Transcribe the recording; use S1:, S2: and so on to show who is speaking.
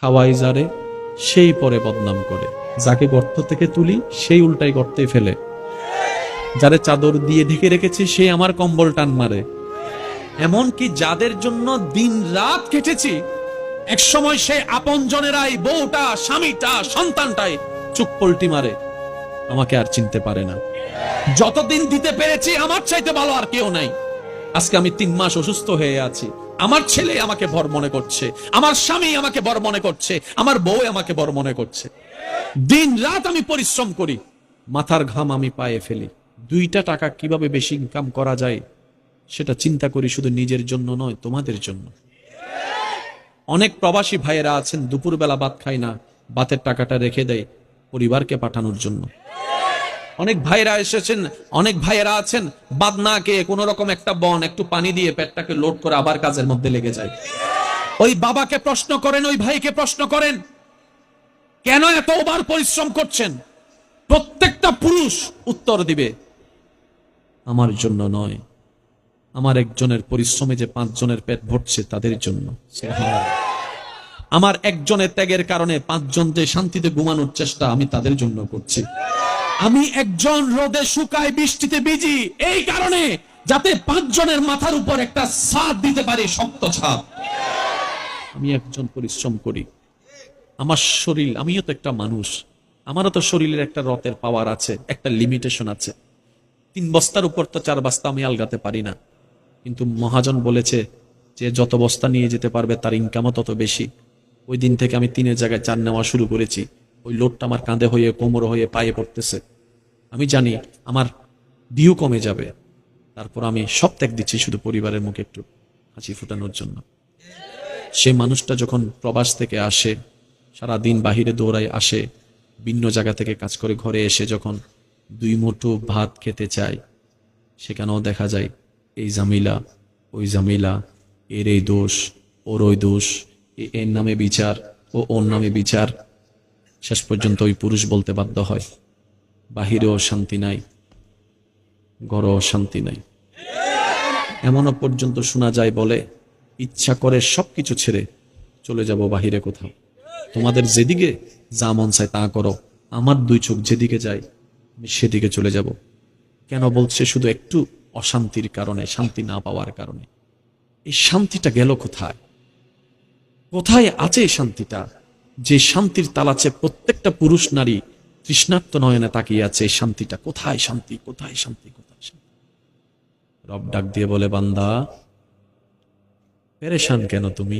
S1: খাওয়াই যারে সেই পরে বদনাম করে, যাকে গর্ত থেকে তুলি সেই উল্টাই গর্তে ফেলে, যারে চাদর দিয়ে ঢেকে রেখেছি সে আমার কম্বল টান মারে। এমনকি যাদের জন্য দিন রাত কেটেছি, এক সময় সে আপন জনেরাই, বউটা, স্বামীটা, সন্তানটাই চুপ পল্টি মারে, আমাকে আর চিনতে পারে না। যতদিন দিতে পেরেছি আমার চাইতে ভালো আর কেউ নাই। আজকে আমি 3 মাস অসুস্থ হয়ে আছি, আমার ছেলে আমাকে বড় মনে করছে, আমার স্বামী আমাকে বড় মনে করছে, আমার বউ আমাকে বড় মনে করছে। দিন রাত আমি পরিশ্রম করি, মাথার ঘাম আমি পায়ে ফেলি। 2টা টাকা কিভাবে বেশি ইনকাম করা যায় সেটা চিন্তা করি, শুধু নিজের জন্য নয়, তোমাদের জন্য। অনেক প্রবাসী ভাইয়েরা আছেন দুপুরবেলা ভাত খায় না, ভাতের টাকাটা রেখে দেয় পরিবারকে পাঠানোর জন্য। অনেক ভাইয়েরা এসেছেন, অনেক ভাইয়েরা আছেন বাদ না খেয়ে কোন রকম একটা বন একটু পানি দিয়ে পেটটাকে লোড করে আবার কাজের মধ্যে লেগে যায়। ওই বাবাকে প্রশ্ন করেন, ওই ভাইকে প্রশ্ন করেন, কেন এত ওভার পরিশ্রম করছেন? প্রত্যেকটা পুরুষ উত্তর দিবে, আমার জন্য নয়, আমার একজনের পরিশ্রমে যে 5 জনের পেট ভরছে তাদের জন্য। আমার একজনের ত্যাগের কারণে 5 জন যে শান্তিতে ঘুমানোর চেষ্টা আমি তাদের জন্য করছি। আমি একজন রোদে শুকায় বৃষ্টিতে ভিজি এই কারণে, যাতে 5 জনের মাথার উপর একটা ছাদ দিতে পারি, শক্ত ছাদ। আমি একজন পরিশ্রম করি, আমার শরীর, আমিও তো একটা মানুষ, আমারও তো শরীরের একটা রতের পাওয়ার আছে, একটা লিমিটেশন আছে। 3 বস্তার উপর তো 4 বস্তা আমি আলগাতে পারি না। কিন্তু মহাজন বলেছে যে যত বস্তা নিয়ে যেতে পারবে তার ইনকামও তত বেশি। ওই দিন থেকে আমি 3-এর জায়গায় 4 নেওয়া শুরু করেছি। ওই লোডটা আমার কাঁধে হয়ে, কোমর হয়ে, পায়ে পড়তেছে। আমি জানি আমার ডিউ কমে যাবে, তারপর আমি সব ত্যাগ দিচ্ছি শুধু পরিবারের মুখে একটু হাসি ফুটানোর জন্য। সে মানুষটা যখন প্রবাস থেকে আসে, সারা দিন বাহিরে দৌড়ায়, আসে ভিন্ন জায়গা থেকে কাজ করে, ঘরে এসে যখন 2 মুঠো ভাত খেতে চায়, সেখানেও দেখা যায় এই জামিলা, ওই জামিলা, এর এই দোষ, ওর ওই দোষ, এর নামে বিচার, ও ওর নামে বিচার। শেষ পর্যন্ত ওই পুরুষ বলতে বাধ্য হয়, বাহিরেও শান্তি নাই, ঘরেও শান্তি নাই। এমনও পর্যন্ত শোনা যায়, বলে ইচ্ছা করে সবকিছু ছেড়ে চলে যাব বাহিরে কোথাও, তোমাদের যেদিকে যা মন চায় তা করো, আমার 2 চোখ যেদিকে যায় আমি সেদিকে চলে যাব। কেন বলছে? শুধু একটু অশান্তির কারণে, শান্তি না পাওয়ার কারণে। এই শান্তিটা গেল কোথায়? কোথায় আছে এই শান্তিটা? যে শান্তির তালাচে প্রত্যেকটা পুরুষ নারী তৃষ্ণার্ত নয়নে তাকিয়ে আছে, এই শান্তিটা কোথায়? শান্তি কোথায়? শান্তি কোথায়? শান্তি? রব ডাক দিয়ে বলে, বান্দা পেরেশান কেন তুমি?